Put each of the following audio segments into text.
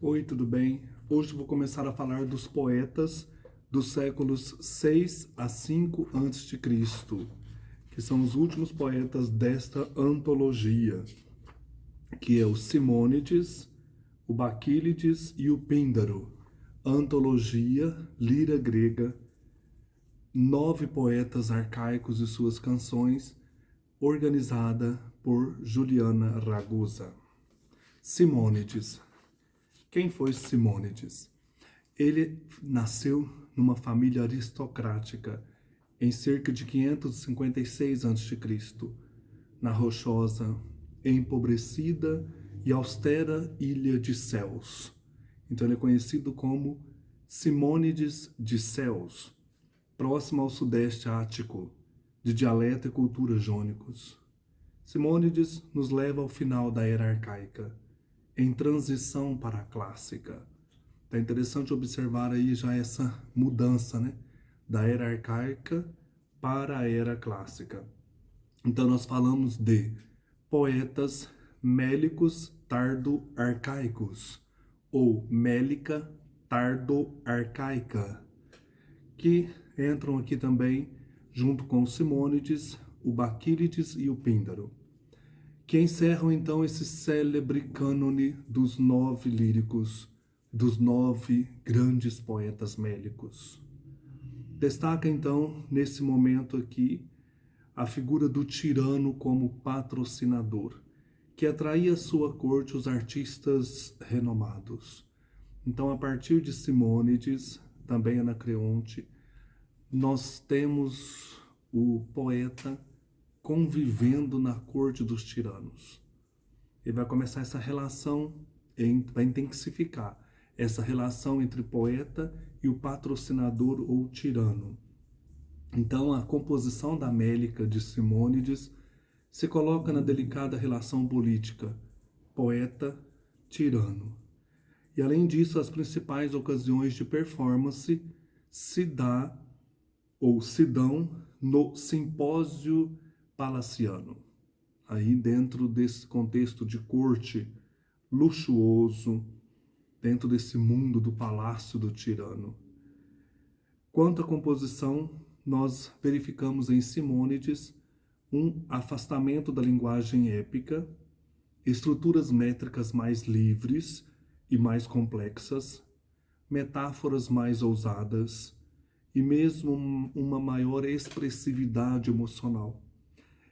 Oi, tudo bem? Hoje vou começar a falar dos poetas dos séculos 6 a 5 a.C., que são os últimos poetas desta antologia, que é o Simônides, o Baquílides e o Píndaro. Antologia, lira grega, 9 poetas arcaicos e suas canções, organizada por Juliana Ragusa. Simônides. Quem foi Simônides? Ele nasceu numa família aristocrática em cerca de 556 a.C., na rochosa, empobrecida e austera ilha de Céus. Então ele é conhecido como Simônides de Céus, próximo ao sudeste ático, de dialeto e cultura jônicos. Simônides nos leva ao final da era arcaica, em transição para a clássica. É interessante observar aí já essa mudança, né? Da era arcaica para a era clássica. Então nós falamos de poetas mélicos tardo-arcaicos ou mélica tardo-arcaica, que entram aqui também junto com Simônides, o Baquílides e o Píndaro, que encerram então esse célebre cânone dos 9 líricos, dos 9 grandes poetas mélicos. Destaca então, nesse momento aqui, a figura do tirano como patrocinador, que atraía à sua corte os artistas renomados. Então, a partir de Simônides, também Anacreonte, nós temos o poeta convivendo na corte dos tiranos. Ele vai começar essa relação, vai intensificar essa relação entre poeta e o patrocinador ou tirano. Então, a composição da Mélica de Simônides se coloca na delicada relação política poeta-tirano. E, além disso, as principais ocasiões de performance se dão no simpósio palaciano. Aí, dentro desse contexto de corte luxuoso, dentro desse mundo do palácio do tirano. Quanto à composição, nós verificamos em Simônides um afastamento da linguagem épica, estruturas métricas mais livres e mais complexas, metáforas mais ousadas e mesmo uma maior expressividade emocional,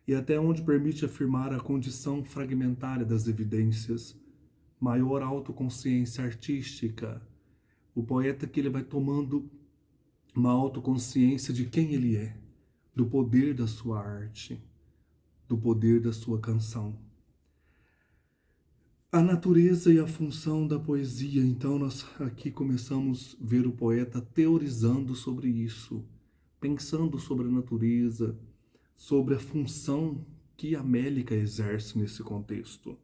e até onde permite afirmar a condição fragmentária das evidências, maior autoconsciência artística. O poeta que ele vai tomando uma autoconsciência de quem ele é, do poder da sua arte, do poder da sua canção. A natureza e a função da poesia. Então nós aqui começamos a ver o poeta teorizando sobre isso, pensando sobre a natureza, sobre a função que a Mélica exerce nesse contexto.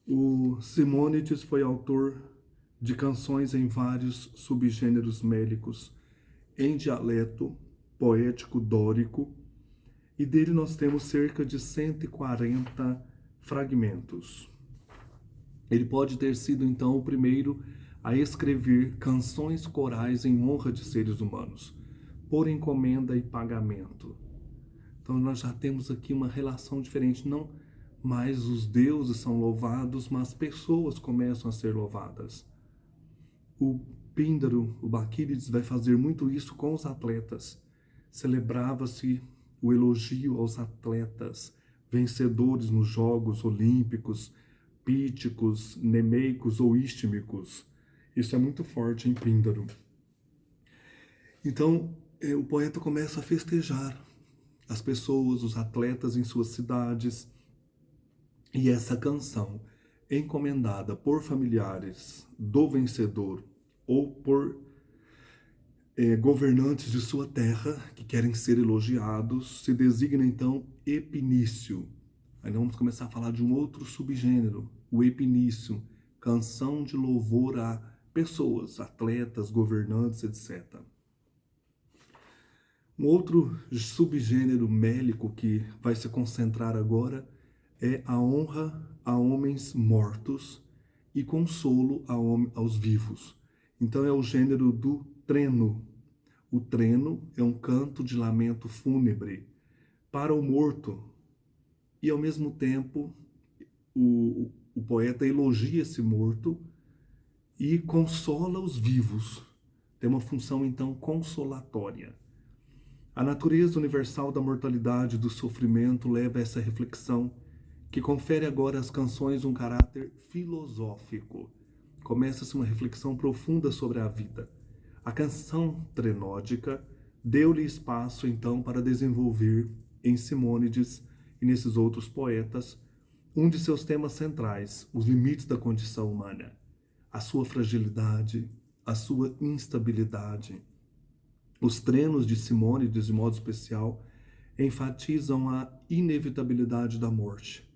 O Simônides foi autor de canções em vários subgêneros mélicos, em dialeto poético dórico, e dele nós temos cerca de 140 fragmentos. Ele pode ter sido então o primeiro a escrever canções corais em honra de seres humanos, por encomenda e pagamento. Então nós já temos aqui uma relação diferente, não mais os deuses são louvados, mas pessoas começam a ser louvadas. O Píndaro, o Baquílides, vai fazer muito isso com os atletas. Celebrava-se o elogio aos atletas, vencedores nos Jogos Olímpicos, píticos, nemeicos ou istmicos. Isso é muito forte em Píndaro. Então, o poeta começa a festejar as pessoas, os atletas em suas cidades. E essa canção, encomendada por familiares do vencedor ou por governantes de sua terra que querem ser elogiados, se designa então epinício. Aí vamos começar a falar de um outro subgênero, o epinício, canção de louvor a pessoas, atletas, governantes, etc. Um outro subgênero mélico que vai se concentrar agora é a honra a homens mortos e consolo aos vivos. Então é o gênero do treno. O treno é um canto de lamento fúnebre para o morto. E ao mesmo tempo, o poeta elogia esse morto e consola os vivos. Tem uma função, então, consolatória. A natureza universal da mortalidade e do sofrimento leva a essa reflexão, que confere agora às canções um caráter filosófico. Começa-se uma reflexão profunda sobre a vida. A canção trenódica deu-lhe espaço, então, para desenvolver em Simônides e nesses outros poetas um de seus temas centrais, os limites da condição humana, a sua fragilidade, a sua instabilidade. Os trenos de Simônides, de modo especial, enfatizam a inevitabilidade da morte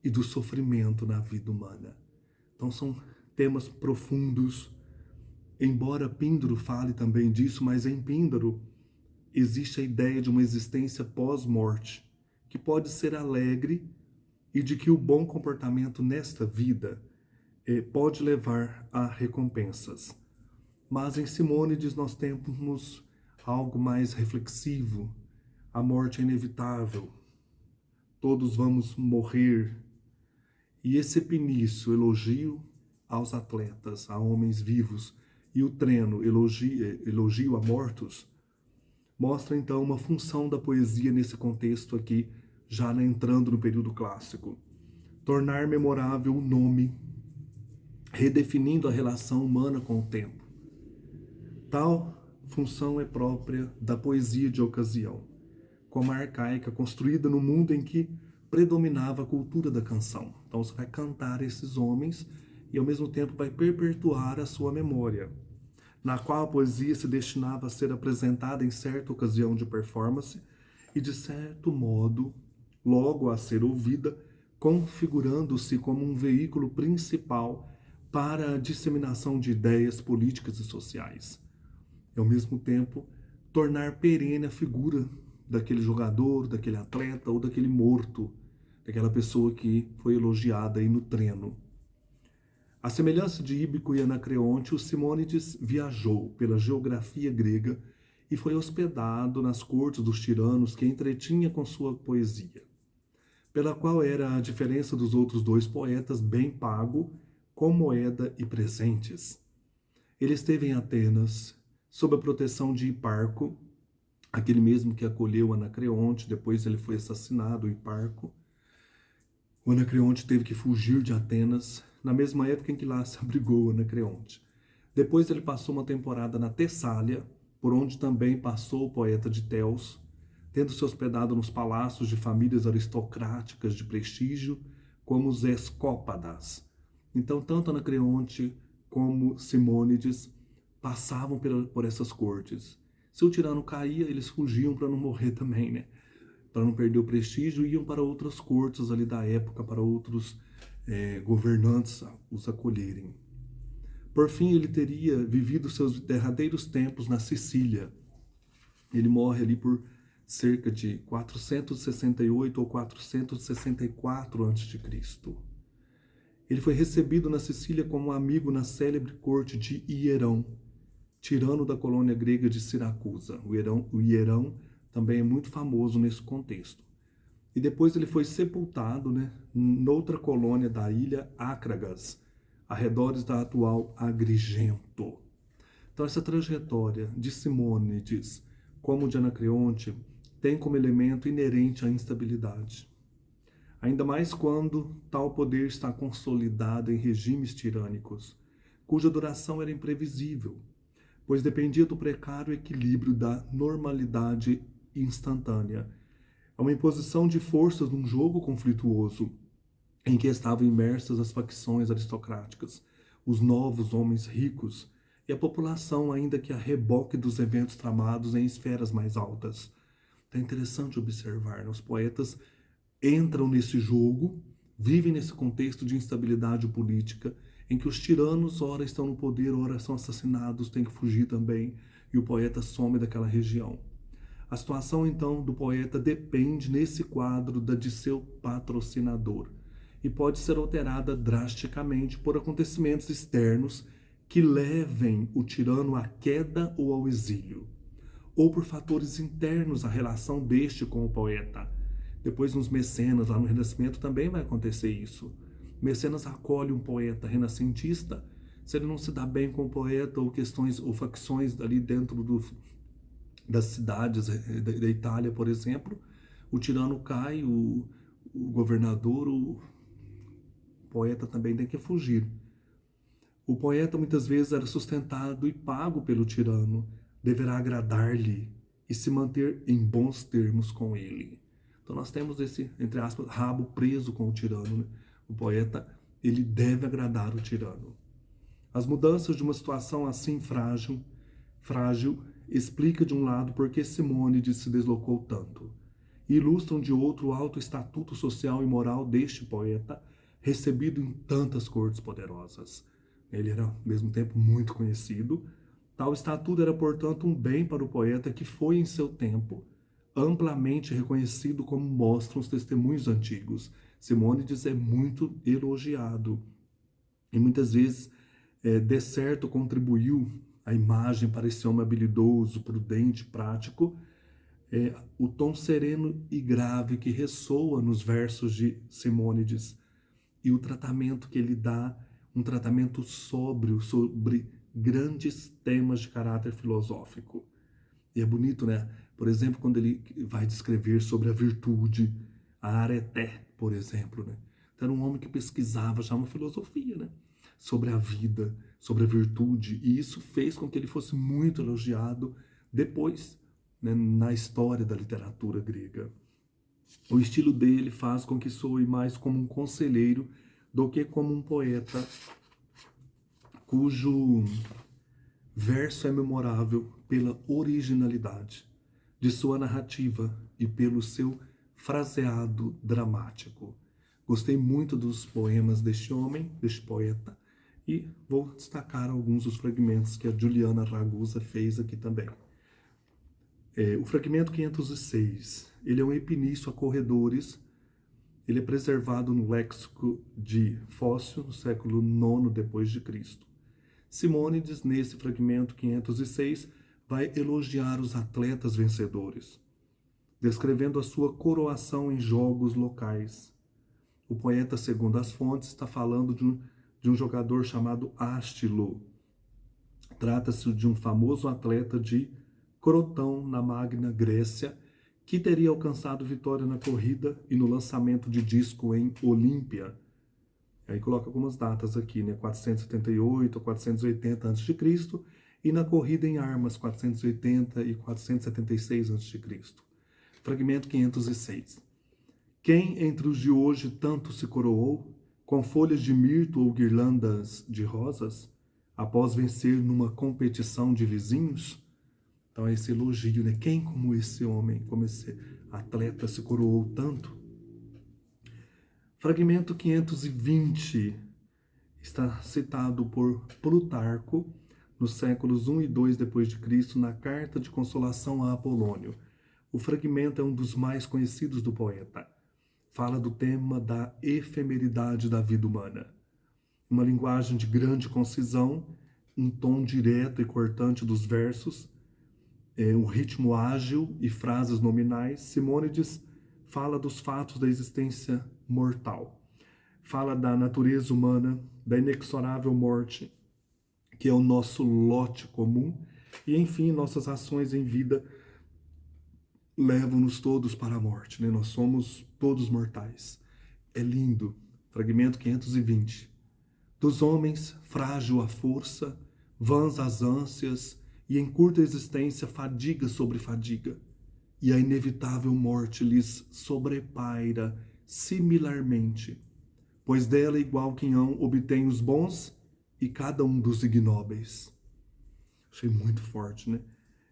e do sofrimento na vida humana. Então são temas profundos, embora Píndaro fale também disso, mas em Píndaro existe a ideia de uma existência pós-morte, que pode ser alegre e de que o bom comportamento nesta vida pode levar a recompensas. Mas em Simônides nós temos algo mais reflexivo. A morte é inevitável. Todos vamos morrer. E esse epinício, elogio aos atletas, a homens vivos, e o treno, elogio a mortos, mostra então uma função da poesia nesse contexto aqui, já entrando no período clássico. Tornar memorável o nome, redefinindo a relação humana com o tempo. Tal função é própria da poesia de ocasião, como a arcaica, construída no mundo em que predominava a cultura da canção. Então você vai cantar esses homens e ao mesmo tempo vai perpetuar a sua memória, na qual a poesia se destinava a ser apresentada em certa ocasião de performance e, de certo modo, logo a ser ouvida, configurando-se como um veículo principal para a disseminação de ideias políticas e sociais. E, ao mesmo tempo, tornar perene a figura daquele jogador, daquele atleta ou daquele morto, daquela pessoa que foi elogiada aí no treno. À semelhança de Íbico e Anacreonte, o Simônides viajou pela geografia grega e foi hospedado nas cortes dos tiranos que entretinha com sua poesia, pela qual era a diferença dos outros dois poetas bem pago, com moeda e presentes. Ele esteve em Atenas, sob a proteção de Hiparco, aquele mesmo que acolheu Anacreonte. Depois ele foi assassinado, Hiparco. O Anacreonte teve que fugir de Atenas, na mesma época em que lá se abrigou Anacreonte. Depois ele passou uma temporada na Tessália, por onde também passou o poeta de Teos, tendo se hospedado nos palácios de famílias aristocráticas de prestígio, como os Escópadas. Então, tanto Anacreonte como Simônides passavam por essas cortes. Se o tirano caía, eles fugiam para não morrer também, né? Para não perder o prestígio, iam para outras cortes ali da época, para outros governantes os acolherem. Por fim, ele teria vivido seus derradeiros tempos na Sicília. Ele morre ali por cerca de 468 ou 464 a.C. Ele foi recebido na Sicília como um amigo na célebre corte de Hierão, tirano da colônia grega de Siracusa. O Hierão também é muito famoso nesse contexto. E depois ele foi sepultado, noutra colônia da ilha Acragas, arredores da atual Agrigento. Então essa trajetória de Simônides, como de Anacreonte, tem como elemento inerente a instabilidade. Ainda mais quando tal poder está consolidado em regimes tirânicos, cuja duração era imprevisível, pois dependia do precário equilíbrio da normalidade instantânea. É uma imposição de forças num jogo conflituoso, em que estavam imersas as facções aristocráticas, os novos homens ricos e a população, ainda que a reboque dos eventos tramados em esferas mais altas. É interessante observar, os poetas entram nesse jogo, vivem nesse contexto de instabilidade política, em que os tiranos ora estão no poder, ora são assassinados, têm que fugir também, e o poeta some daquela região. A situação, então, do poeta depende, nesse quadro, de seu patrocinador. e pode ser alterada drasticamente por acontecimentos externos que levem o tirano à queda ou ao exílio, ou por fatores internos à relação deste com o poeta. Depois, nos Mecenas, lá no Renascimento, também vai acontecer isso. Mecenas acolhe um poeta renascentista, se ele não se dá bem com o poeta, ou questões ou facções ali dentro das cidades da Itália, por exemplo, o tirano cai, o governador, o poeta também tem que fugir. O poeta muitas vezes era sustentado e pago pelo tirano, deverá agradar-lhe e se manter em bons termos com ele. Então nós temos esse, entre aspas, rabo preso com o tirano, né? O poeta, ele deve agradar o tirano. As mudanças de uma situação assim frágil, explica de um lado por que Simônides se deslocou tanto, e ilustram de outro o alto estatuto social e moral deste poeta, recebido em tantas cortes poderosas. Ele era, ao mesmo tempo, muito conhecido. Tal estatuto era, portanto, um bem para o poeta que foi, em seu tempo, amplamente reconhecido, como mostram os testemunhos antigos. Simônides é muito elogiado e muitas vezes, de certo, contribuiu a imagem para esse homem habilidoso, prudente, prático, o tom sereno e grave que ressoa nos versos de Simônides e o tratamento que ele dá, um tratamento sóbrio sobre grandes temas de caráter filosófico. E é bonito, né? Por exemplo, quando ele vai descrever sobre a virtude, a areté, por exemplo, né? Então, era um homem que pesquisava já uma filosofia, né? Sobre a vida, sobre a virtude, e isso fez com que ele fosse muito elogiado depois, né, na história da literatura grega. O estilo dele faz com que soe mais como um conselheiro do que como um poeta cujo verso é memorável pela originalidade de sua narrativa e pelo seu fraseado dramático. Gostei muito dos poemas deste homem, deste poeta, e vou destacar alguns dos fragmentos que a Juliana Ragusa fez aqui também. O fragmento 506, ele é um epinício a corredores, ele é preservado no léxico de Fócio, no século IX depois de Cristo. Simônides, nesse fragmento 506, vai elogiar os atletas vencedores, descrevendo a sua coroação em jogos locais. O poeta, segundo as fontes, está falando de um jogador chamado Ástilo. Trata-se de um famoso atleta de Crotão, na Magna Grécia, que teria alcançado vitória na corrida e no lançamento de disco em Olímpia. Aí coloca algumas datas aqui, né? 478 a 480 a.C. e na corrida em armas, 480 e 476 a.C. Fragmento 506. Quem entre os de hoje tanto se coroou, com folhas de mirto ou guirlandas de rosas, após vencer numa competição de vizinhos? Então é esse elogio, né? Quem como esse homem, como esse atleta se coroou tanto? Fragmento 520 está citado por Plutarco nos séculos 1 e 2 depois de Cristo na Carta de Consolação a Apolônio. O fragmento é um dos mais conhecidos do poeta. Fala do tema da efemeridade da vida humana. Uma linguagem de grande concisão, um tom direto e cortante dos versos, um ritmo ágil e frases nominais. Simônides fala dos fatos da existência mortal. Fala da natureza humana, da inexorável morte, que é o nosso lote comum, e, enfim, nossas ações em vida levam-nos todos para a morte, né? Nós somos todos mortais. É lindo. Fragmento 520. Dos homens, frágil a força, vãs as ânsias, e em curta existência fadiga sobre fadiga, e a inevitável morte lhes sobrepaira similarmente, pois dela igual quinhão obtém os bons e cada um dos ignóbeis. Achei muito forte, né?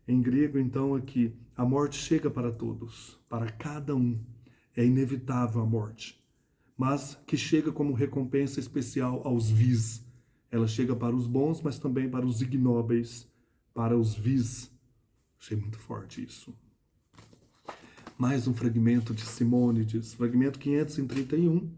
Em grego, então, aqui, a morte chega para todos, para cada um. É inevitável a morte, mas que chega como recompensa especial aos vis. Ela chega para os bons, mas também para os ignóbeis, para os vis. Achei muito forte isso. Mais um fragmento de Simônides, fragmento 531.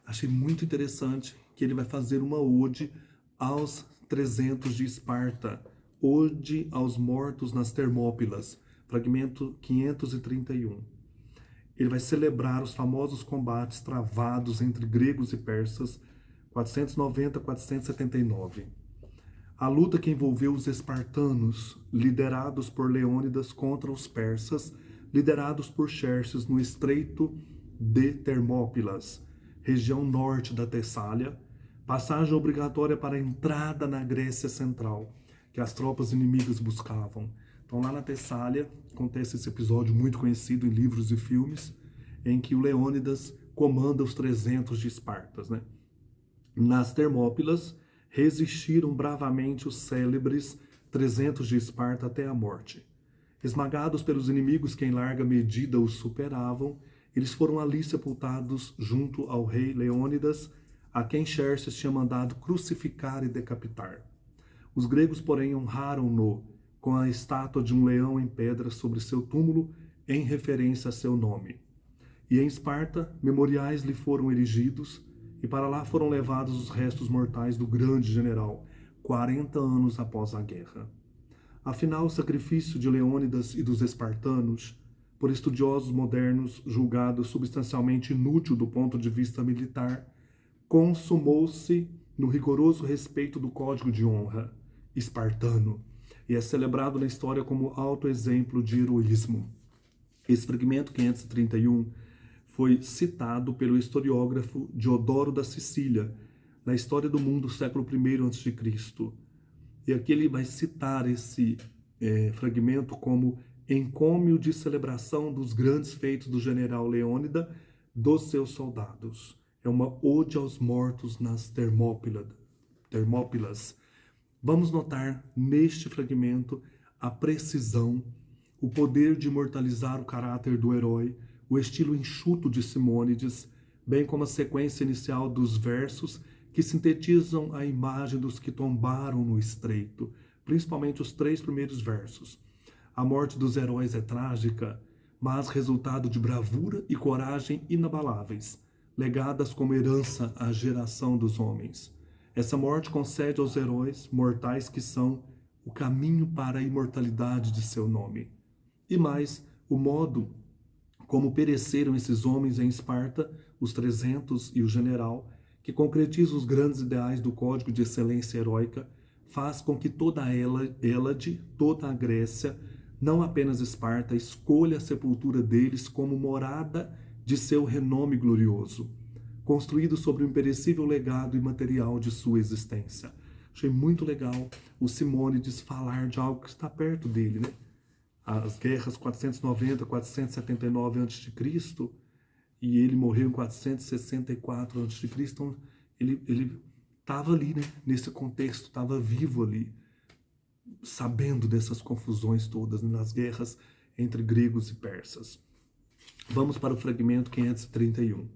Achei muito interessante que ele vai fazer uma ode aos 300 de Esparta, ode aos mortos nas Termópilas, fragmento 531. Ele vai celebrar os famosos combates travados entre gregos e persas, 490 a 479. A luta que envolveu os espartanos, liderados por Leônidas, contra os persas, liderados por Xerxes no estreito de Termópilas, região norte da Tessália, passagem obrigatória para a entrada na Grécia Central, que as tropas inimigas buscavam. Então, lá na Tessália, acontece esse episódio muito conhecido em livros e filmes, em que o Leônidas comanda os 300 de Esparta, né? Nas Termópilas, resistiram bravamente os célebres 300 de Esparta até a morte. Esmagados pelos inimigos que em larga medida os superavam, eles foram ali sepultados junto ao rei Leônidas, a quem Xerxes tinha mandado crucificar e decapitar. Os gregos, porém, honraram-no com a estátua de um leão em pedra sobre seu túmulo, em referência a seu nome. E em Esparta, memoriais lhe foram erigidos, e para lá foram levados os restos mortais do grande general, 40 anos após a guerra. Afinal, o sacrifício de Leônidas e dos espartanos, por estudiosos modernos julgado substancialmente inútil do ponto de vista militar, consumou-se no rigoroso respeito do código de honra espartano e é celebrado na história como alto exemplo de heroísmo. Esse fragmento 531 foi citado pelo historiógrafo Diodoro da Sicília na História do Mundo, século I a.C. E aqui ele vai citar esse fragmento como encômio de celebração dos grandes feitos do general Leônidas dos seus soldados. É uma ode aos mortos nas Termópilas. Vamos notar neste fragmento a precisão, o poder de imortalizar o caráter do herói, o estilo enxuto de Simônides, bem como a sequência inicial dos versos que sintetizam a imagem dos que tombaram no estreito, principalmente os 3 primeiros versos. A morte dos heróis é trágica, mas resultado de bravura e coragem inabaláveis, legadas como herança à geração dos homens. Essa morte concede aos heróis mortais que são o caminho para a imortalidade de seu nome. E mais, o modo como pereceram esses homens em Esparta, os 300 e o general, que concretiza os grandes ideais do código de excelência heróica, faz com que toda a Hélade, toda a Grécia, não apenas Esparta, escolha a sepultura deles como morada de seu renome glorioso, construído sobre o imperecível legado imaterial de sua existência. Achei muito legal o Simônides falar de algo que está perto dele, né? As guerras 490, 479 a.C., e ele morreu em 464 a.C., então ele estava ali, né? Nesse contexto, estava vivo ali, sabendo dessas confusões todas, né? Nas guerras entre gregos e persas. Vamos para o fragmento 531.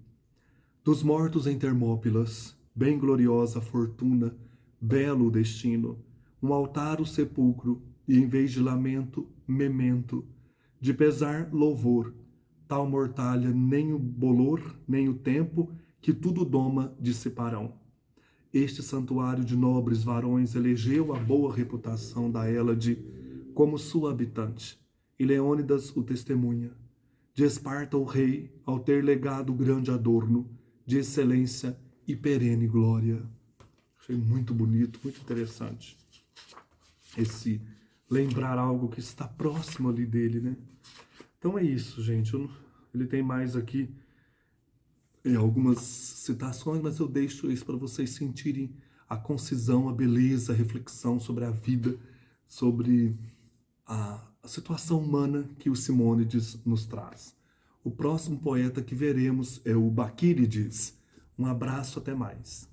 Dos mortos em Termópilas, bem gloriosa a fortuna, belo o destino, um altar o sepulcro, e em vez de lamento, memento, de pesar, louvor, tal mortalha nem o bolor, nem o tempo, que tudo doma, dissiparão. Este santuário de nobres varões elegeu a boa reputação da Hélade como sua habitante, e Leônidas o testemunha. De Esparta o rei, ao ter legado grande adorno, de excelência e perene glória. Achei muito bonito, muito interessante. Esse lembrar algo que está próximo ali dele, né? Então é isso, gente. Ele tem mais aqui algumas citações, mas eu deixo isso para vocês sentirem a concisão, a beleza, a reflexão sobre a vida, sobre a situação humana que o Simônides nos traz. O próximo poeta que veremos é o Baquílides. Um abraço, até mais.